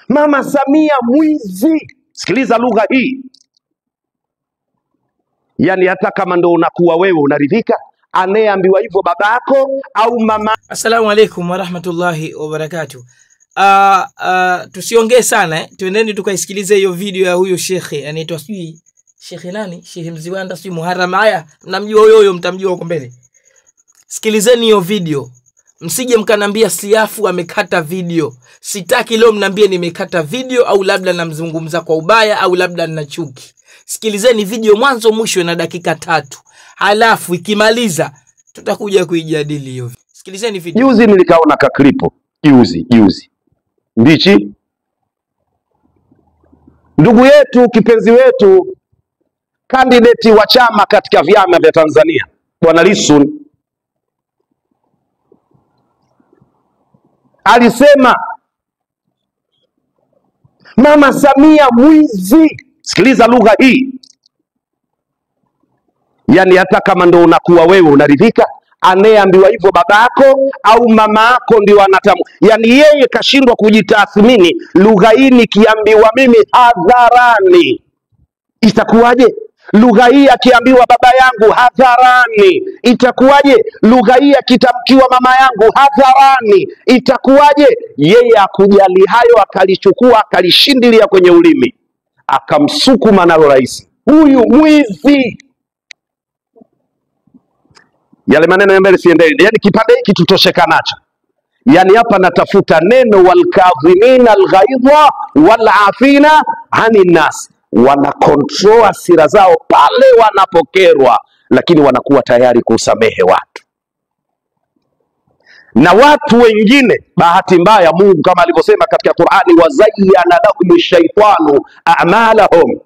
Mama Samia mwizi. Sikiliza lugha hii. Yani hata kama ndo unakuwa wewe unaridhika, anayeambiwa hivyo babako au mama. Assalamu alaikum warahmatullahi wabarakatuh. Tusiongee sana, tuendeni tukaisikilize hiyo video ya huyo shekhe anaitwa sijui shekhe nani, Sheikh Mziwanda sijui Muharram. Haya, mnamjua huyo, mtamjua huko mbele. Sikilizeni hiyo video, msije mkanambia Siafu amekata video. Sitaki leo mnambie nimekata video au labda namzungumza kwa ubaya au labda nina chuki. Sikilizeni video mwanzo mwisho na dakika 3. Halafu ikimaliza tutakuja kuijadili hiyo. Sikilizeni video. Juzi nilikaona ka klipo. Juzi. Ndichi. Ndugu yetu, kipenzi wetu, kandidati wa chama katika vyama vya Tanzania, Bwana Lissu alisema Mama Samia mwizi. Sikiliza lugha hii. Yani hata kama ndo unakuwa wewe unaridhika, anayeambiwa hivyo babako au mama yako ndio anatamu. Yani yeye kashindwa kujitathmini. Lugha hii nikiambiwa mimi hadharani itakuwaje? Lugha hii akiambiwa baba yangu hadharani itakuwaje? Lugha hii akitamkiwa mama yangu hadharani itakuwaje? Yeye akujali hayo, akalichukua akalishindilia kwenye ulimi, akamsukuma nalo rais. Huyu mwizi. Yale maneno ya mbele siendeni. Yani kipande hiki tutosheka nacho. Yani hapa natafuta neno walkadhimina alghaidha walafina anin nas. Wana control hasira zao pale wanapokerwa, lakini wanakuwa tayari kusamehe watu. Na watu wengine bahati mbaya, Mungu kama alivyosema katika Qur'ani, wazayyana lahum shaitanu a'malahum.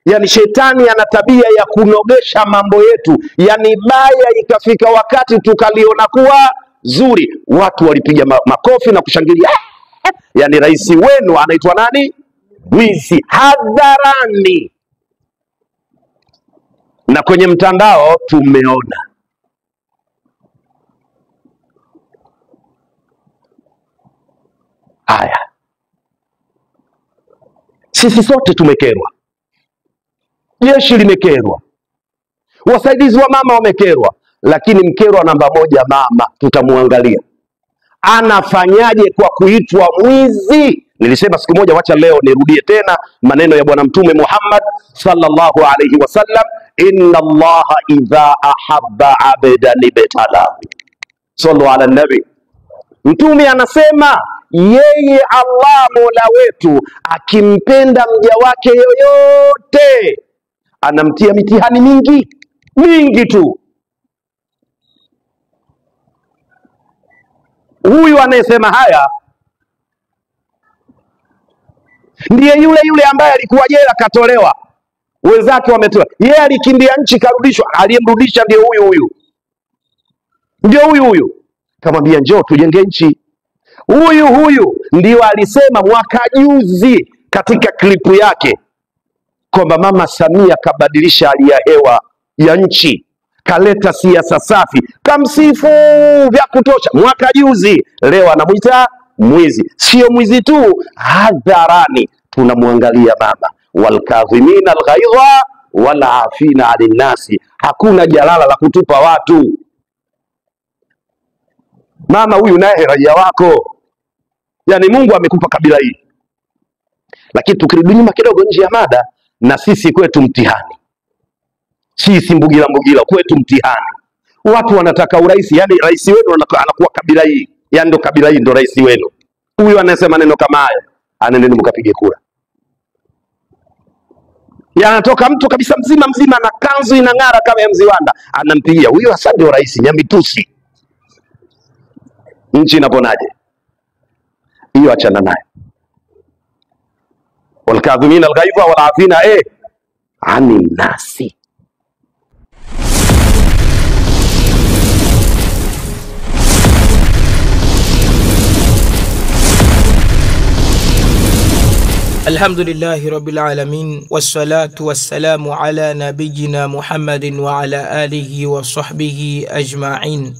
Yani shetani ana tabia ya kunogesha mambo yetu. Yani baya ikafika wakati tukaliona kuwa zuri, watu walipiga makofi na kushangilia. Yani rais wenu anaitwa nani? Mwizi, hadharani. Na kwenye mtandao tumeona. Haya, sisi sote tumekerwa. Jeshi limekerwa, wasaidizi wa mama wamekerwa, lakini mkerwa namba moja mama, tutamuangalia anafanyaje kwa kuitwa mwizi. Nilisema siku moja, wacha leo nirudie tena maneno ya Bwana Mtume Muhammad sallallahu alayhi wasallam, inna Allaha idha ahabba abdan ibtalahu. Sallu ala nabi. Mtume anasema yeye Allah Mola wetu akimpenda mja wake yoyote anamtia mitihani mingi tu. Huyu anayesema haya ndiye yule ambaye alikuwa jela katolewa, wenzake wametoa, yeye alikimbia nchi karudishwa, aliyemrudisha ndio huyu. Kamwambia njoo tujenge nchi. Huyu ndio alisema mwaka juzi katika klipu yake kwamba Mama Samia kabadilisha hali ya hewa ya nchi, kaleta siasa safi, kamsifu vya kutosha mwaka juzi. Leo anamuita mwizi. Sio mwizi tu, hadharani tunamwangalia mama. Walkadhimina alghaidha walafina anin nasi. Hakuna jalala la kutupa watu. Mama huyu naye raia wako. Yani Mungu amekupa kabila hii. Lakini tukirudi nyuma kidogo nje ya mada, na sisi kwetu mtihani. Sisi mbugila kwetu mtihani. Watu wanataka urais, yani rais wenu anakuwa kabila hii. Yani ndo kabila hii ndo rais wenu. Huyu anasema neno kama hayo, anendeni mkapige kura. Yanatoka mtu kabisa mzima na kanzu inang'ara kama ya Mziwanda, anampigia huyo hasa ndio rais Nyamitusi. Nchi inaponaje? Hiyo achana naye. Walkadhimina alghaidha walafina anin nasi. Alhamdulillahi rabbil alamin, wassalatu wassalamu ala nabiyina Muhammadin wa ala alihi wa sahbihi ajma'in.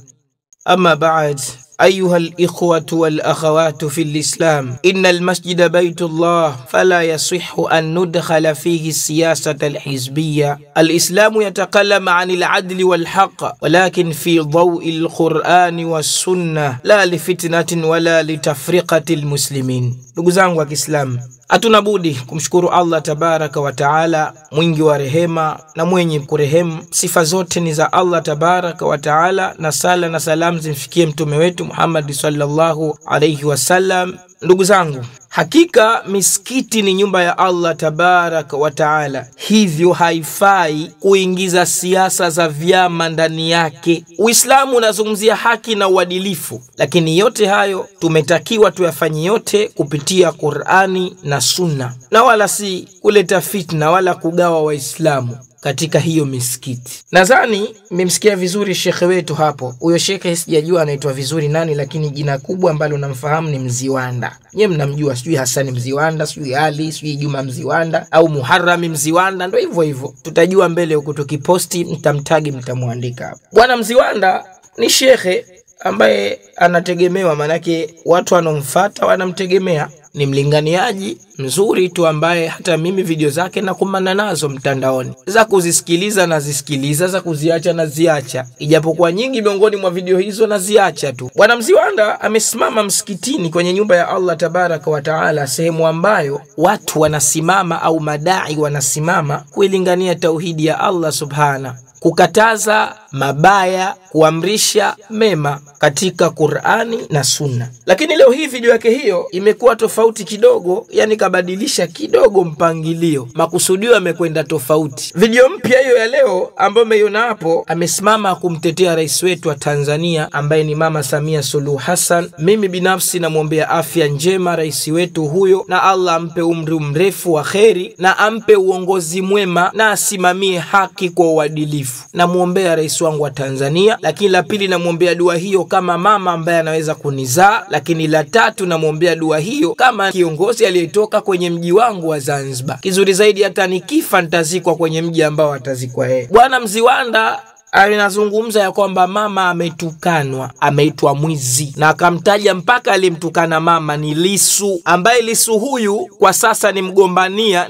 Amma ba'd, أيها الإخوة والأخوات في الإسلام، إن المسجد بيت الله، فلا يصح أن ندخل فيه السياسة الحزبية. الإسلام يتكلم عن العدل والحق، ولكن في ضوء القرآن والسنة، لا لفتنة ولا لتفرقة المسلمين. Ndugu zangu wa Kiislamu, hatuna budi kumshukuru Allah tabaraka wa taala, mwingi wa rehema na mwenye kurehemu. Sifa zote ni za Allah tabaraka wa taala, na sala na salam zimfikie mtume wetu Muhammad sallallahu alayhi wasallam. Ndugu zangu, hakika misikiti ni nyumba ya Allah tabaraka wa taala, hivyo haifai kuingiza siasa za vyama ndani yake. Uislamu unazungumzia haki na uadilifu, lakini yote hayo tumetakiwa tuyafanye yote kupitia Qur'ani na Sunna, na wala si kuleta fitna wala kugawa Waislamu katika hiyo misikiti. Nadhani mmemsikia vizuri shekhe wetu hapo. Huyo shekhe sijajua anaitwa vizuri nani, lakini jina kubwa ambalo namfahamu ni Mziwanda. Nyie mnamjua, sijui Hassan Mziwanda, sijui Ali, sijui Juma Mziwanda au Muharram Mziwanda, ndio hivyo hivyo. Tutajua mbele huko tukiposti, mtamtagi, mtamuandika hapo. Bwana Mziwanda ni shekhe ambaye anategemewa, manake watu wanomfuata wanamtegemea. Ni mlinganiaji mzuri tu ambaye hata mimi video zake nakumbana nazo mtandaoni. Za kuzisikiliza na zisikiliza, za kuziacha na ziacha, ijapokuwa nyingi miongoni mwa video hizo na ziacha tu. Bwana Mziwanda amesimama msikitini kwenye nyumba ya Allah tabaraka wa taala, sehemu ambayo watu wanasimama au madai wanasimama kuilingania tauhidi ya Allah subhana, kukataza mabaya, kuamrisha mema katika Qur'ani na Sunna. Lakini leo hii video yake hiyo imekuwa tofauti kidogo, yani kabadilisha kidogo mpangilio, makusudio yamekwenda tofauti. Video mpya hiyo ya leo ambayo umeiona hapo, amesimama kumtetea rais wetu wa Tanzania ambaye ni Mama Samia Suluhu Hassan. Mimi binafsi namuombea afya njema rais wetu huyo, na Allah ampe umri mrefu wa kheri, na ampe uongozi mwema, na asimamie haki kwa uadilifu. Namuombea rais wangu wa Tanzania. Lakini la pili, namuombea dua hiyo kama mama ambaye anaweza kunizaa. Lakini la tatu, namuombea dua hiyo kama kiongozi aliyetoka kwenye mji wangu wa Zanzibar. Kizuri zaidi, hata nikifa nitazikwa kwenye mji ambao atazikwa yeye. Bwana Mziwanda anazungumza ya kwamba mama ametukanwa, ameitwa mwizi, na akamtaja mpaka alimtukana mama ni Lissu, ambaye Lissu huyu kwa sasa ni mgombania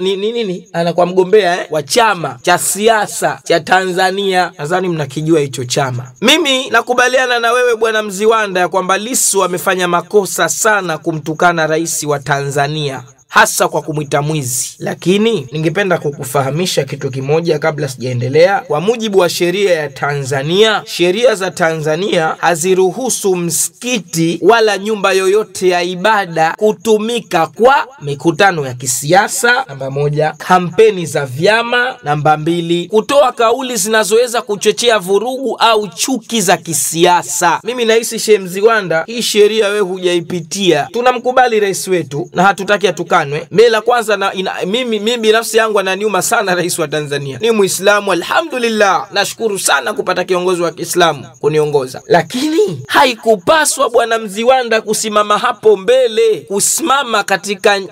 anakuwa mgombea wa chama cha siasa cha Tanzania. Nadhani mnakijua hicho chama. Mimi nakubaliana na wewe Bwana Mziwanda ya kwamba Lissu amefanya makosa sana kumtukana rais wa Tanzania, hasa kwa kumwita mwizi. Lakini ningependa kukufahamisha kitu kimoja kabla sijaendelea. Kwa mujibu wa sheria ya Tanzania, sheria za Tanzania haziruhusu msikiti wala nyumba yoyote ya ibada kutumika kwa mikutano ya kisiasa, namba moja, kampeni za vyama, namba mbili, kutoa kauli zinazoweza kuchochea vurugu au chuki za kisiasa. Mimi nahisi Sheikh Mziwanda, hii sheria wewe hujaipitia. Tunamkubali rais wetu na hatutaki atukane. Mela kwanza mimi binafsi yangu ananiuma sana rais wa Tanzania. Ni Muislamu, alhamdulillah. Nashukuru sana kupata kiongozi wa Kiislamu kuniongoza. Lakini haikupaswa Bwana Mziwanda kusimama hapo mbele, kusimama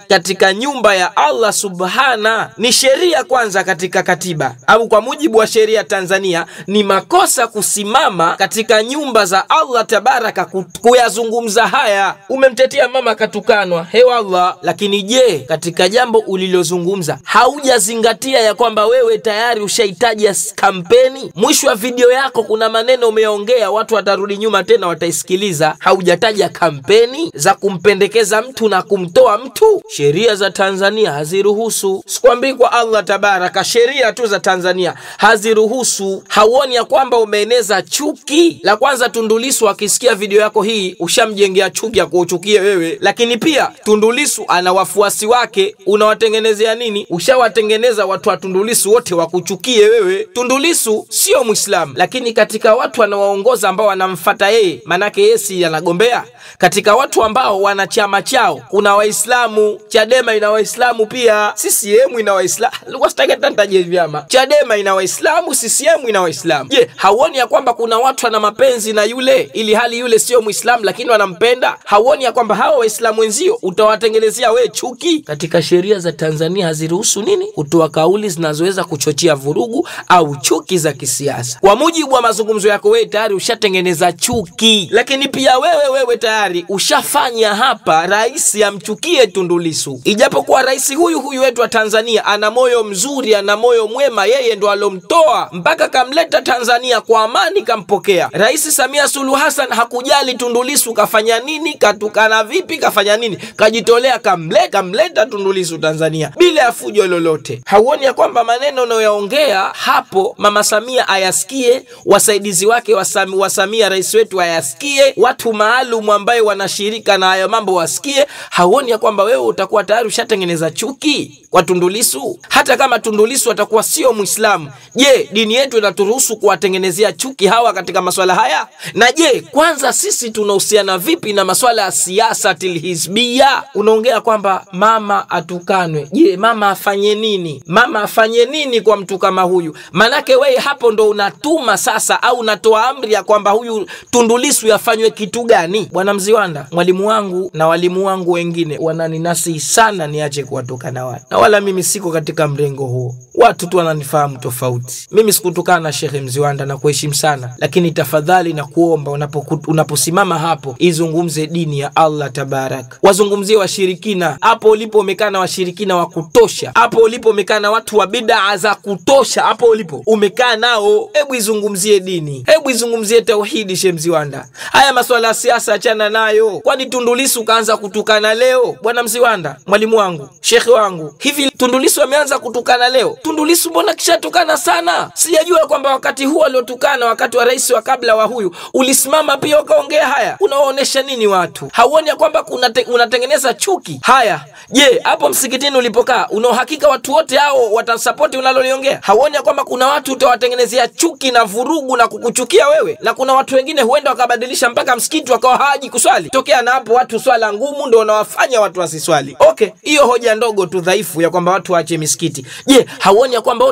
katika nyumba ya Allah subhana. Ni sheria kwanza katika katiba, au kwa mujibu wa sheria Tanzania ni makosa kusimama katika nyumba za Allah tabaraka kuyazungumza haya. Umemtetea mama katukanwa, hewa Allah. Lakini je, katika jambo ulilozungumza haujazingatia ya kwamba wewe tayari ushahitaji kampeni? Mwisho wa video yako kuna maneno umeongea, watu watarudi nyuma tena wataisikiliza. Haujataja kampeni za kumpendekeza mtu na kumtoa mtu. Sheria za Tanzania haziruhusu. Sikwambii kwa Allah tabaraka, sheria tu za Tanzania haziruhusu. Hauoni ya kwamba umeeneza chuki? La kwanza, Tundu Lissu akisikia video yako hii ushamjengea chuki ya kuuchukia wewe. Lakini pia Tundu Lissu ana wafuasi wake, unawatengenezea nini? Ushawatengeneza watu wa Tundu Lissu wote wakuchukie wewe. Tundu Lissu sio Muislamu, lakini katika watu anawaongoza ambao wanamfuata yeye, manake yeye si anagombea, katika watu ambao wana chama chao kuna Waislamu. Chadema ina Waislamu pia, CCM ina Waislamu. Wasitake tantaje vyama. Chadema ina Waislamu, CCM ina Waislamu. Je, hauoni ya kwamba kuna watu wana mapenzi na yule, ili hali yule sio Muislamu lakini wanampenda? Hauoni ya kwamba hao Waislamu wenzio utawatengenezea wewe chuki? chuki. Katika sheria za Tanzania haziruhusu nini? Kutoa kauli zinazoweza kuchochea vurugu au chuki za kisiasa. Kwa mujibu wa mazungumzo yako wewe tayari ushatengeneza chuki. Lakini pia wewe tayari ushafanya hapa rais amchukie Tundu Lissu. Ijapokuwa rais huyu wetu wa Tanzania ana moyo mzuri, ana moyo mwema, yeye ndo alomtoa mpaka kamleta Tanzania kwa amani, kampokea. Rais Samia Suluhu Hassan hakujali Tundu Lissu kafanya nini, katukana vipi, kafanya nini, kajitolea kamleta Tundu Lissu Tanzania bila ya fujo lolote. Hauoni ya kwamba maneno unayoyaongea hapo Mama Samia ayasikie, wasaidizi wake wa Samia rais wetu ayasikie, watu maalum ambaye wanashirika na hayo mambo wasikie? Hauoni ya kwamba wewe utakuwa tayari ushatengeneza chuki kwa Tundu Lissu? Hata kama Tundu Lissu atakuwa sio Muislamu, je, dini yetu inaturuhusu kuwatengenezea chuki hawa katika masuala haya? Na je, kwanza sisi tunahusiana vipi na masuala ya siasa tilhizbia? Unaongea kwamba mama atukanwe. Je, mama afanye nini? Mama afanye nini kwa mtu kama huyu? Manake wewe hapo ndo unatuma sasa au unatoa amri ya kwamba huyu Tundu Lissu yafanywe kitu gani? Bwana Mziwanda, mwalimu wangu na walimu wangu wengine wananinasihi sana niache kuwatukana watu, na wala mimi siko katika mrengo huo. Watu tu wananifahamu tofauti. Mimi sikutukana na Sheikh Mziwanda na kuheshimu sana, lakini tafadhali na kuomba unaposimama hapo izungumze dini ya Allah tabarak. Wazungumzie washirikina. Hapo ulipo umekaa na washirikina wa kutosha. Hapo ulipo umekaa na watu wa bid'a za kutosha. Hapo ulipo umekaa nao. Hebu izungumzie dini. Hebu izungumzie tauhidi Sheikh Mziwanda. Haya masuala ya siasa achana nayo. Kwani Tundu Lissu kaanza kutukana leo? Bwana Mziwanda, mwalimu wangu, Sheikh wangu, hivi Tundu Lissu ameanza kutukana leo? Tundu Lissu mbona kishatukana sana? Sijajua kwamba wakati huo aliotukana wakati wa rais wa kabla wa huyu ulisimama pia ukaongea haya. Unaonesha nini watu? Hauoni ya kwamba unatengeneza chuki? Haya, je, hapo msikitini ulipokaa una uhakika watu wote hao watasapoti unaloliongea? Hauoni ya kwamba kuna watu utawatengenezea chuki na vurugu na kukuchukia wewe? Na kuna watu wengine huenda wakabadilisha mpaka msikiti wakawa haji kuswali. Tokea na hapo watu swala ngumu ndio wanawafanya watu wasiswali. Okay, hiyo hoja ndogo tu dhaifu ya kwamba watu waache misikiti. Je, hauoni ya kwamba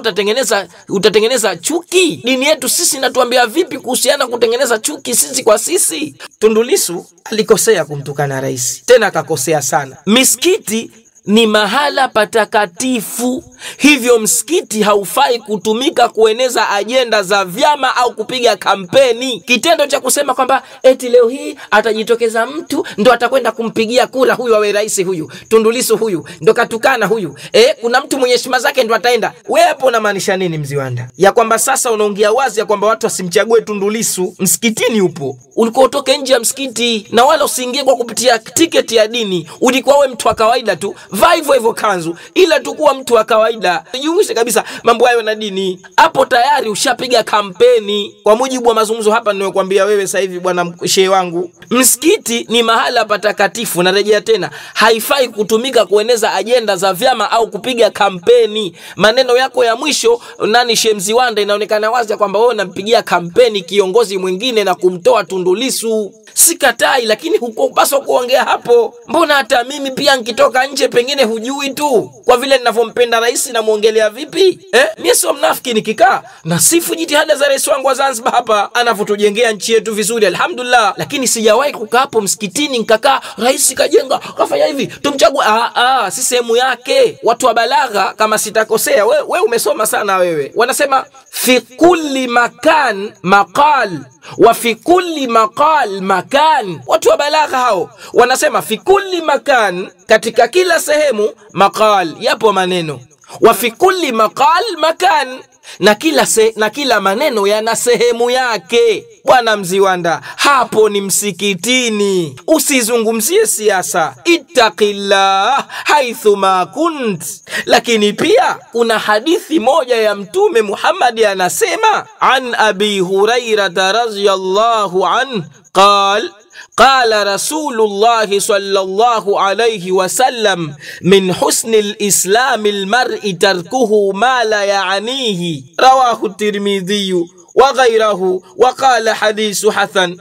utatengeneza chuki? Dini yetu sisi inatuambia vipi kuhusiana kutengeneza chuki sisi kwa sisi? Tundu Lissu alikosea kumtukana rais, tena akakosea sana. Misikiti ni mahala patakatifu, hivyo msikiti haufai kutumika kueneza ajenda za vyama au kupiga kampeni. Kitendo cha kusema kwamba eti leo hii atajitokeza mtu ndo atakwenda kumpigia kura huyu awe rais, huyu Tundu Lissu huyu ndo katukana huyu, kuna mtu mwenye heshima zake ndo ataenda. Wewe hapo unamaanisha nini Mziwanda? Ya kwamba sasa unaongea wazi ya kwamba watu wasimchague Tundu Lissu msikitini upo. Ulikuwa utoke nje ya msikiti na wala usiingie kwa kupitia tiketi ya dini. Ulikuwa wewe mtu wa kawaida tu, vaa hivyo kanzu, ila tukuwa mtu wa kawaida. Jiungishe kabisa mambo hayo na dini. Hapo tayari ushapiga kampeni kwa mujibu wa mazungumzo hapa ninayokuambia wewe sasa hivi bwana shehe wangu. Msikiti ni mahala patakatifu, narejea tena, haifai kutumika kueneza ajenda za vyama au kupiga kampeni. Maneno yako ya mwisho nani Sheikh Mziwanda, inaonekana wazi kwamba wewe unampigia kampeni kiongozi mwingine na kumtoa Tundu Lissu. Sikatai, lakini hukupaswa kuongea hapo. Mbona hata mimi pia nikitoka nje pengine hujui tu kwa vile ninavyompenda rais na muongelea vipi? Mimi sio mnafiki nikikaa na sifu jitihada za rais wangu wa Zanzibar hapa anavyotujengea nchi yetu vizuri alhamdulillah, lakini sijawahi kukaa hapo msikitini nikakaa rais kajenga kafanya hivi tumchague. Si sehemu yake. Watu wa balagha kama sitakosea, wewe umesoma sana wewe, wanasema fi kulli makan maqal wa fi kulli maqal makan. Watu wa balagha hao wanasema fi kulli makan, katika kila sehemu, maqal, yapo maneno, wa fi kulli maqal makan, na kila maneno yana sehemu yake. Bwana Mziwanda, hapo ni msikitini, usizungumzie siasa. Ittaqillah haithu ma kunt. Lakini pia kuna hadithi moja ya Mtume Muhammad anasema, an Abi Hurairah radhiyallahu anhu قال رسول الله صلى الله عليه وسلم من حسن الإسلام المرء تركه ما لا يعنيه رواه الترمذي وغيره وقال حديث حسن.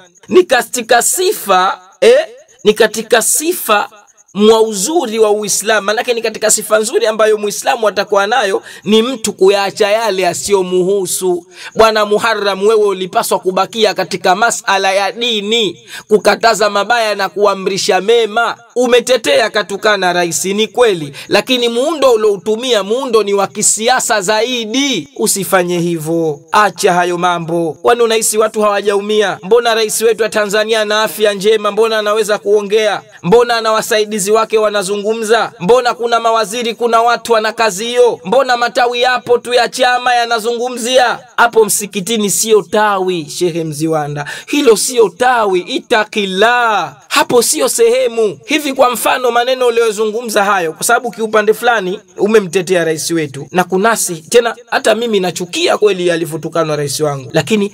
ni katika sifa mwa uzuri wa Uislamu, manake ni katika sifa nzuri ambayo Muislamu atakuwa nayo ni mtu kuyaacha yale asiyomuhusu. Bwana Muharram, wewe ulipaswa kubakia katika masala ya dini, kukataza mabaya na kuamrisha mema. umetetea katukana rais, ni kweli, lakini muundo uliotumia muundo ni wa kisiasa zaidi. Usifanye hivyo, acha hayo mambo. Kwani unahisi watu hawajaumia? Mbona rais wetu wa Tanzania ana afya njema? Mbona anaweza kuongea? Mbona ana wasaidizi wake wanazungumza? Mbona kuna mawaziri, kuna watu wana kazi hiyo? Mbona matawi yapo tu ya chama yanazungumzia? Hapo msikitini sio tawi, Shehe Mziwanda, hilo sio tawi, itakila. Hapo sio sehemu. Hivi kwa mfano maneno uliyozungumza hayo, kwa sababu kiupande fulani umemtetea rais wetu, na kunasi tena, hata mimi nachukia kweli alivyotukana rais wangu, lakini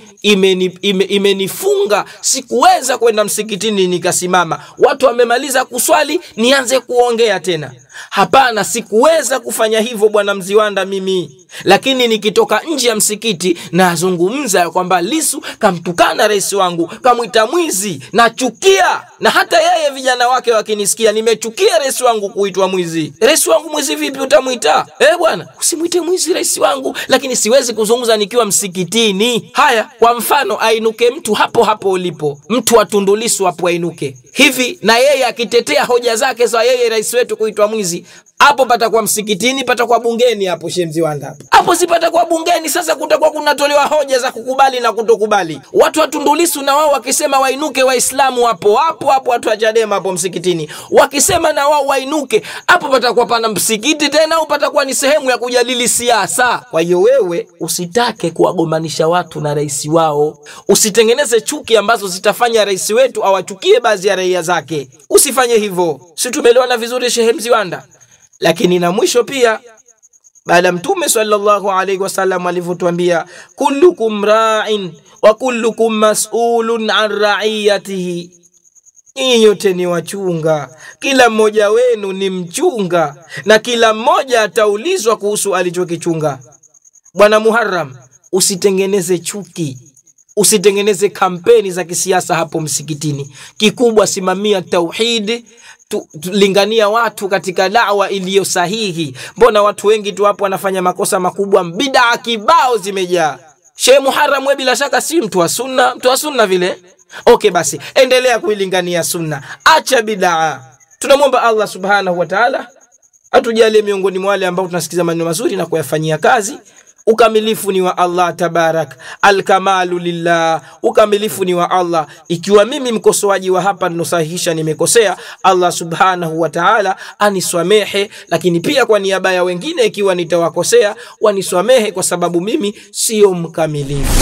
imenifunga sikuweza kwenda msikitini nikasimama. Watu wamemaliza kuswali nianze kuongea tena. Hapana, sikuweza kufanya hivyo bwana Mziwanda mimi. Lakini nikitoka nje ya msikiti nazungumza kwamba Lissu kamtukana rais wangu, kamuita mwizi, nachukia. Na hata yeye vijana wake wakinisikia, nimechukia rais wangu kuitwa mwizi. Rais wangu mwizi vipi utamuita? Bwana, usimuite mwizi rais wangu, lakini siwezi kuzungumza nikiwa msikitini. Haya, kwa mfano ainuke mtu hapo hapo ulipo, mtu wa Tundu Lissu hapo ainuke. Hivi na yeye akitetea hoja zake za yeye rais wetu kuitwa mwizi, hapo patakuwa msikitini, patakuwa bungeni hapo Shehe Mziwanda hapo sipata kwa bungeni. Sasa kutakuwa kunatolewa hoja za kukubali na kutokubali. Watu wa Tundu Lissu na wao wakisema wainuke Waislamu hapo watu wa Chadema hapo msikitini wakisema na wao wainuke, hapo patakuwa pana msikiti tena, au patakuwa ni sehemu ya kujadili siasa. Kwa hiyo wewe usitake kuwagomanisha watu na rais wao, usitengeneze chuki ambazo zitafanya rais wetu awachukie baadhi ya raia zake. Usifanye hivyo. Si tumeelewana vizuri Shehe Mziwanda? Lakini na mwisho pia, baada Mtume sallallahu alaihi wasallam alivyotuambia kullukum ra'in wa kullukum mas'ulun an ra'iyatihi, nyote ni wachunga, kila mmoja wenu ni mchunga, na kila mmoja ataulizwa kuhusu alichokichunga. Bwana Muharram, usitengeneze chuki, usitengeneze kampeni za kisiasa hapo msikitini. Kikubwa simamia tauhid, lingania watu katika da'wa iliyo sahihi. Mbona watu wengi tu hapo wanafanya makosa makubwa, bid'a kibao zimejaa. Sheikh Muharram wewe bila shaka si mtu wa sunna vile. Okay, basi endelea kuilingania sunna, acha bid'a. Tunamwomba Allah subhanahu wa ta'ala atujalie miongoni mwa wale ambao tunasikiza maneno mazuri na kuyafanyia kazi. Ukamilifu ni wa Allah tabarak, alkamalu lillah, ukamilifu ni wa Allah. Ikiwa mimi mkosoaji wa hapa ninosahihisha nimekosea, Allah subhanahu wa ta'ala aniswamehe, lakini pia kwa niaba ya wengine ikiwa nitawakosea waniswamehe, kwa sababu mimi sio mkamilifu.